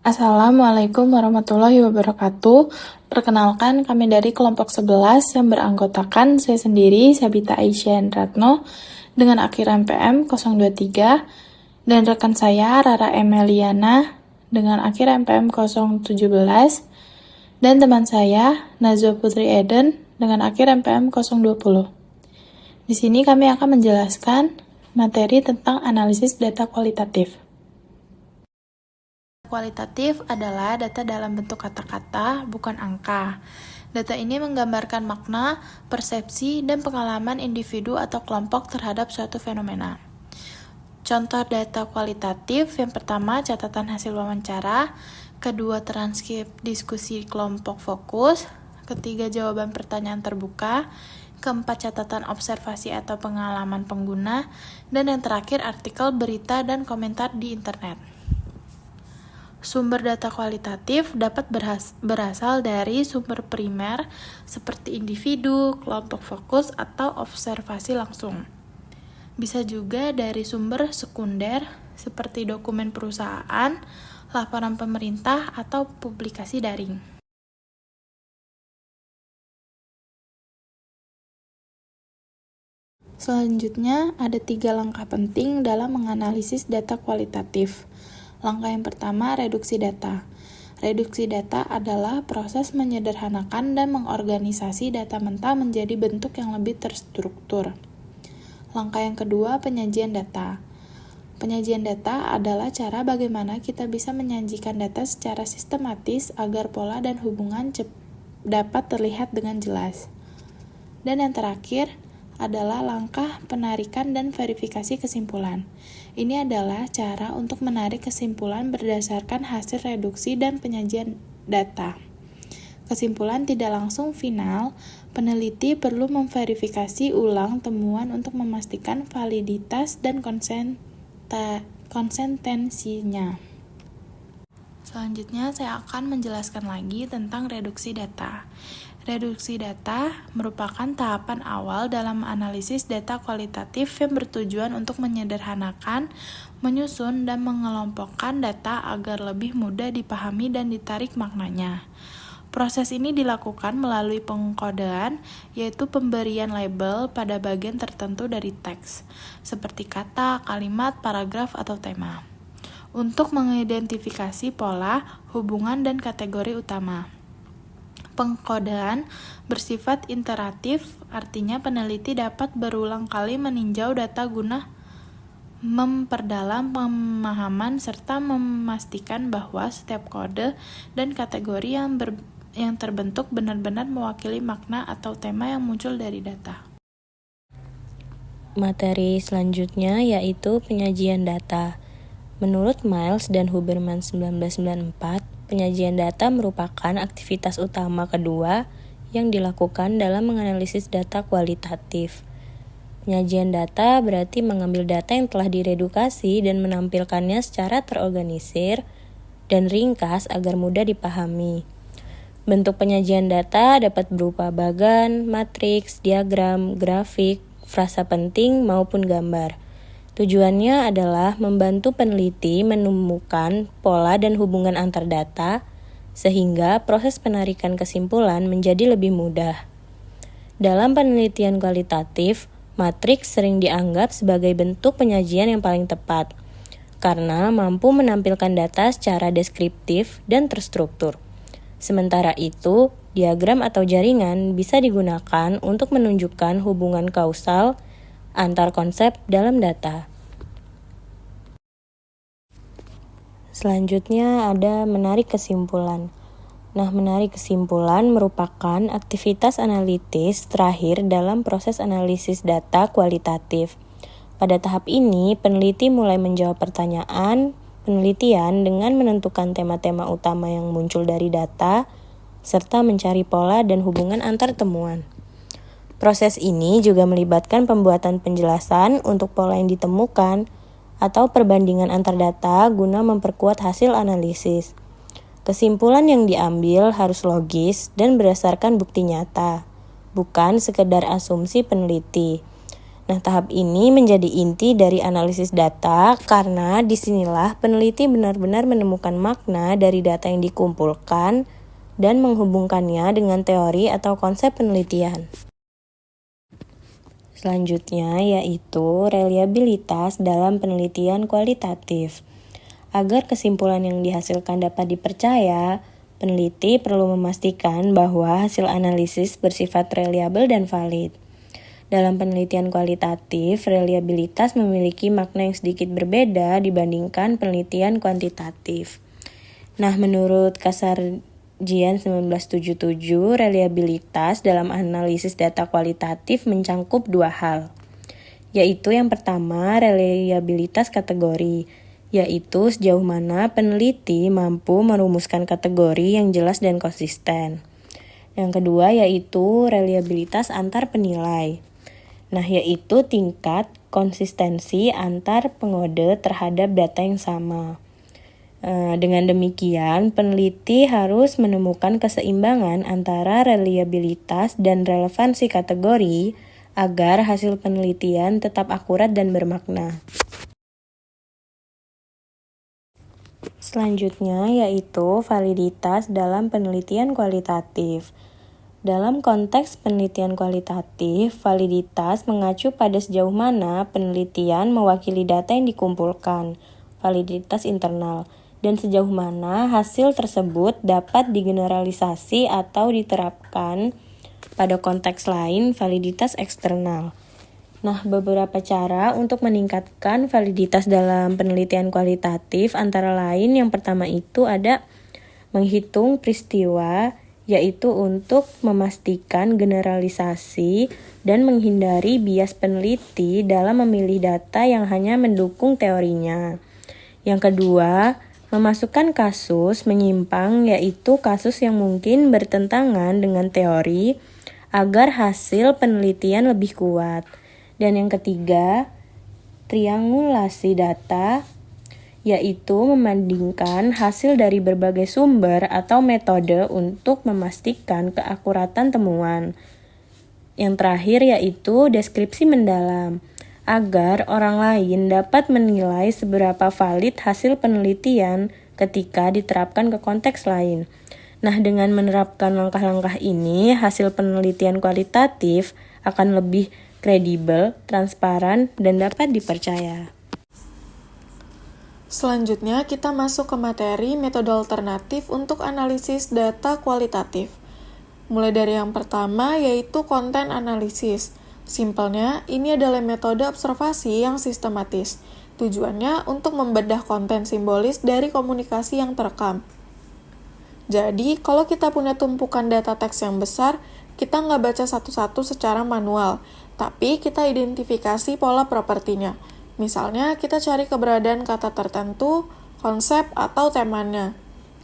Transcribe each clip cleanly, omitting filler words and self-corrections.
Assalamualaikum warahmatullahi wabarakatuh. Perkenalkan, kami dari kelompok 11 yang beranggotakan saya sendiri, Sabita Aisyah Ratno, dengan akhiran PM 023, dan rekan saya, Rara Emeliana, dengan akhiran PM 017, dan teman saya, Nazwa Putri Eden, dengan akhiran PM 020. Di sini kami akan menjelaskan materi tentang analisis data kualitatif. Kualitatif adalah data dalam bentuk kata-kata, bukan angka. Data ini menggambarkan makna, persepsi, dan pengalaman individu atau kelompok terhadap suatu fenomena. Contoh data kualitatif, yang pertama catatan hasil wawancara, kedua transkrip diskusi kelompok fokus, ketiga jawaban pertanyaan terbuka, keempat catatan observasi atau pengalaman pengguna, dan yang terakhir artikel, berita, dan komentar di internet. Sumber data kualitatif dapat berasal dari sumber primer seperti individu, kelompok fokus, atau observasi langsung. Bisa juga dari sumber sekunder seperti dokumen perusahaan, laporan pemerintah, atau publikasi daring. Selanjutnya, ada 3 langkah penting dalam menganalisis data kualitatif. Langkah yang pertama, reduksi data. Reduksi data adalah proses menyederhanakan dan mengorganisasi data mentah menjadi bentuk yang lebih terstruktur. Langkah yang kedua, penyajian data. Penyajian data adalah cara bagaimana kita bisa menyajikan data secara sistematis agar pola dan hubungan dapat terlihat dengan jelas. Dan yang terakhir adalah langkah penarikan dan verifikasi kesimpulan. Ini adalah cara untuk menarik kesimpulan berdasarkan hasil reduksi dan penyajian data. Kesimpulan tidak langsung final, peneliti perlu memverifikasi ulang temuan untuk memastikan validitas dan konsistensinya. Selanjutnya, saya akan menjelaskan lagi tentang reduksi data. Reduksi data merupakan tahapan awal dalam analisis data kualitatif yang bertujuan untuk menyederhanakan, menyusun, dan mengelompokkan data agar lebih mudah dipahami dan ditarik maknanya. Proses ini dilakukan melalui pengkodean, yaitu pemberian label pada bagian tertentu dari teks, seperti kata, kalimat, paragraf, atau tema, untuk mengidentifikasi pola, hubungan, dan kategori utama. Pengkodean bersifat iteratif, artinya peneliti dapat berulang kali meninjau data guna memperdalam pemahaman serta memastikan bahwa setiap kode dan kategori yang terbentuk benar-benar mewakili makna atau tema yang muncul dari data. Materi selanjutnya yaitu penyajian data. Menurut Miles dan Huberman 1994, penyajian data merupakan aktivitas utama kedua yang dilakukan dalam menganalisis data kualitatif. Penyajian data berarti mengambil data yang telah diredukasi dan menampilkannya secara terorganisir dan ringkas agar mudah dipahami. Bentuk penyajian data dapat berupa bagan, matriks, diagram, grafik, frasa penting, maupun gambar. Tujuannya adalah membantu peneliti menemukan pola dan hubungan antar data, sehingga proses penarikan kesimpulan menjadi lebih mudah. Dalam penelitian kualitatif, matriks sering dianggap sebagai bentuk penyajian yang paling tepat, karena mampu menampilkan data secara deskriptif dan terstruktur. Sementara itu, diagram atau jaringan bisa digunakan untuk menunjukkan hubungan kausal antar konsep dalam data. Selanjutnya ada menarik kesimpulan. Menarik kesimpulan merupakan aktivitas analitis terakhir dalam proses analisis data kualitatif. Pada tahap ini, peneliti mulai menjawab pertanyaan penelitian dengan menentukan tema-tema utama yang muncul dari data, serta mencari pola dan hubungan antar temuan. Proses ini juga melibatkan pembuatan penjelasan untuk pola yang ditemukan atau perbandingan antar data guna memperkuat hasil analisis. Kesimpulan yang diambil harus logis dan berdasarkan bukti nyata, bukan sekedar asumsi peneliti. Nah, tahap ini menjadi inti dari analisis data karena disinilah peneliti benar-benar menemukan makna dari data yang dikumpulkan dan menghubungkannya dengan teori atau konsep penelitian. Selanjutnya yaitu reliabilitas dalam penelitian kualitatif. Agar kesimpulan yang dihasilkan dapat dipercaya, peneliti perlu memastikan bahwa hasil analisis bersifat reliabel dan valid. Dalam penelitian kualitatif, reliabilitas memiliki makna yang sedikit berbeda dibandingkan penelitian kuantitatif. Nah, menurut Kasarjian 1977, reliabilitas dalam analisis data kualitatif mencangkup dua hal, yaitu yang pertama, reliabilitas kategori, yaitu sejauh mana peneliti mampu merumuskan kategori yang jelas dan konsisten. Yang kedua yaitu reliabilitas antar penilai. Nah, yaitu tingkat konsistensi antar pengode terhadap data yang sama. Dengan demikian, peneliti harus menemukan keseimbangan antara reliabilitas dan relevansi kategori agar hasil penelitian tetap akurat dan bermakna. Selanjutnya yaitu validitas dalam penelitian kualitatif. Dalam konteks penelitian kualitatif, validitas mengacu pada sejauh mana penelitian mewakili data yang dikumpulkan, validitas internal, dan sejauh mana hasil tersebut dapat digeneralisasi atau diterapkan pada konteks lain, validitas eksternal. Nah, beberapa cara untuk meningkatkan validitas dalam penelitian kualitatif antara lain yang pertama itu ada menghitung peristiwa, yaitu untuk memastikan generalisasi dan menghindari bias peneliti dalam memilih data yang hanya mendukung teorinya. Yang kedua, memasukkan kasus menyimpang, yaitu kasus yang mungkin bertentangan dengan teori agar hasil penelitian lebih kuat. Dan yang ketiga, triangulasi data, yaitu membandingkan hasil dari berbagai sumber atau metode untuk memastikan keakuratan temuan. Yang terakhir yaitu deskripsi mendalam, agar orang lain dapat menilai seberapa valid hasil penelitian ketika diterapkan ke konteks lain. Nah, dengan menerapkan langkah-langkah ini, hasil penelitian kualitatif akan lebih kredibel, transparan, dan dapat dipercaya. Selanjutnya, kita masuk ke materi metode alternatif untuk analisis data kualitatif. Mulai dari yang pertama, yaitu konten analisis. Simpelnya, ini adalah metode observasi yang sistematis. Tujuannya untuk membedah konten simbolis dari komunikasi yang terekam. Jadi, kalau kita punya tumpukan data teks yang besar, kita nggak baca satu-satu secara manual, tapi kita identifikasi pola propertinya. Misalnya, kita cari keberadaan kata tertentu, konsep, atau temanya.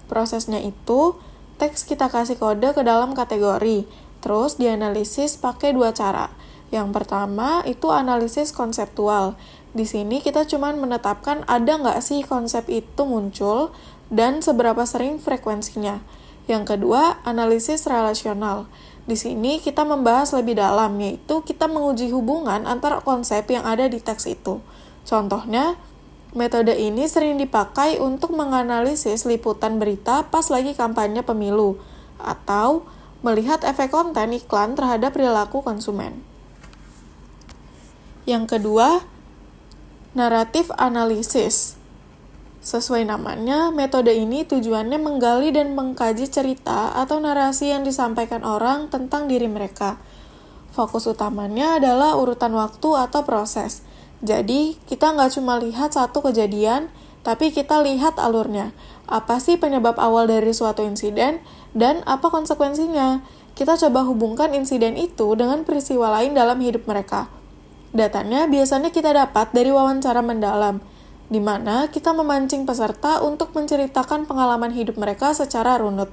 Prosesnya itu, teks kita kasih kode ke dalam kategori, terus dianalisis pakai dua cara. Yang pertama, itu analisis konseptual. Di sini kita cuma menetapkan ada nggak sih konsep itu muncul, dan seberapa sering frekuensinya. Yang kedua, analisis relasional. Di sini kita membahas lebih dalam, yaitu kita menguji hubungan antara konsep yang ada di teks itu. Contohnya, metode ini sering dipakai untuk menganalisis liputan berita pas lagi kampanye pemilu, atau melihat efek konten iklan terhadap perilaku konsumen. Yang kedua, naratif analisis. Sesuai namanya, metode ini tujuannya menggali dan mengkaji cerita atau narasi yang disampaikan orang tentang diri mereka. Fokus utamanya adalah urutan waktu atau proses. Jadi, kita nggak cuma lihat satu kejadian, tapi kita lihat alurnya. Apa sih penyebab awal dari suatu insiden, dan apa konsekuensinya? Kita coba hubungkan insiden itu dengan peristiwa lain dalam hidup mereka. Datanya biasanya kita dapat dari wawancara mendalam, di mana kita memancing peserta untuk menceritakan pengalaman hidup mereka secara runut.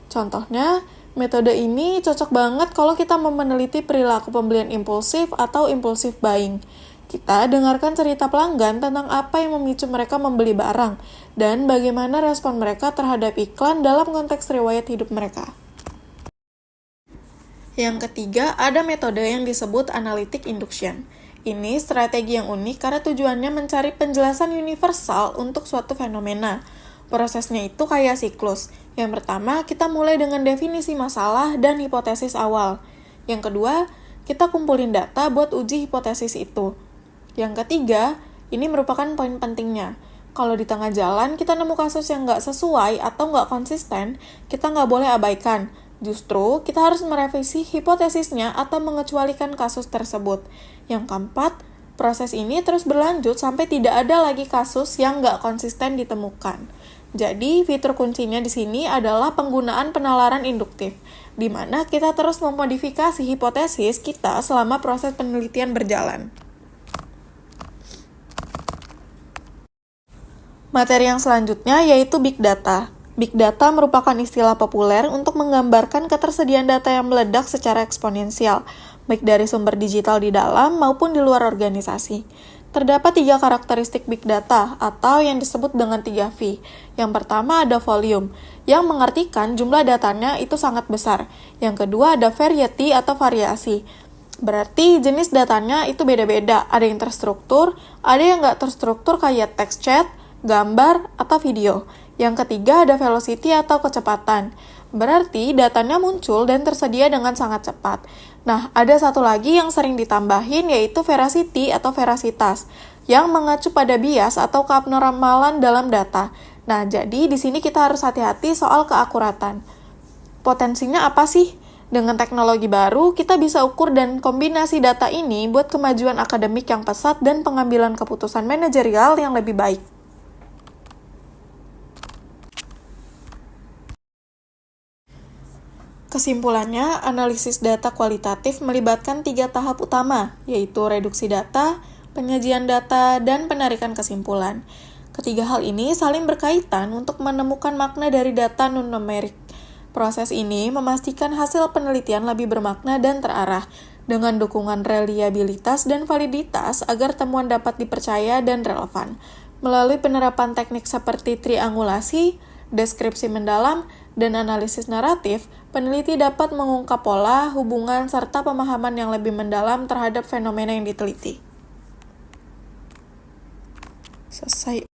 Contohnya, metode ini cocok banget kalau kita mau meneliti perilaku pembelian impulsif atau impulsive buying. Kita dengarkan cerita pelanggan tentang apa yang memicu mereka membeli barang, dan bagaimana respon mereka terhadap iklan dalam konteks riwayat hidup mereka. Yang ketiga, ada metode yang disebut analytic induction. Ini strategi yang unik karena tujuannya mencari penjelasan universal untuk suatu fenomena. Prosesnya itu kayak siklus. Yang pertama, kita mulai dengan definisi masalah dan hipotesis awal. Yang kedua, kita kumpulin data buat uji hipotesis itu. Yang ketiga, ini merupakan poin pentingnya. Kalau di tengah jalan kita nemu kasus yang nggak sesuai atau nggak konsisten, kita nggak boleh abaikan. Justru, kita harus merevisi hipotesisnya atau mengecualikan kasus tersebut. Yang keempat, proses ini terus berlanjut sampai tidak ada lagi kasus yang nggak konsisten ditemukan. Jadi, fitur kuncinya di sini adalah penggunaan penalaran induktif, di mana kita terus memodifikasi hipotesis kita selama proses penelitian berjalan. Materi yang selanjutnya yaitu Big Data. Big Data merupakan istilah populer untuk menggambarkan ketersediaan data yang meledak secara eksponensial, baik dari sumber digital di dalam maupun di luar organisasi. Terdapat 3 karakteristik Big Data, atau yang disebut dengan 3V. Yang pertama ada volume, yang mengartikan jumlah datanya itu sangat besar. Yang kedua ada variety atau variasi. Berarti jenis datanya itu beda-beda, ada yang terstruktur, ada yang nggak terstruktur kayak text chat, gambar, atau video. Yang ketiga ada velocity atau kecepatan. Berarti datanya muncul dan tersedia dengan sangat cepat. Nah, ada satu lagi yang sering ditambahin yaitu veracity atau veracitas, yang mengacu pada bias atau keabnormalan dalam data. Nah, jadi di sini kita harus hati-hati soal keakuratan. Potensinya apa sih? Dengan teknologi baru, kita bisa ukur dan kombinasi data ini buat kemajuan akademik yang pesat dan pengambilan keputusan manajerial yang lebih baik. Kesimpulannya, analisis data kualitatif melibatkan 3 tahap utama, yaitu reduksi data, penyajian data, dan penarikan kesimpulan. Ketiga hal ini saling berkaitan untuk menemukan makna dari data non-numerik. Proses ini memastikan hasil penelitian lebih bermakna dan terarah, dengan dukungan reliabilitas dan validitas agar temuan dapat dipercaya dan relevan. Melalui penerapan teknik seperti triangulasi, deskripsi mendalam, dan analisis naratif, peneliti dapat mengungkap pola, hubungan, serta pemahaman yang lebih mendalam terhadap fenomena yang diteliti. Selesai.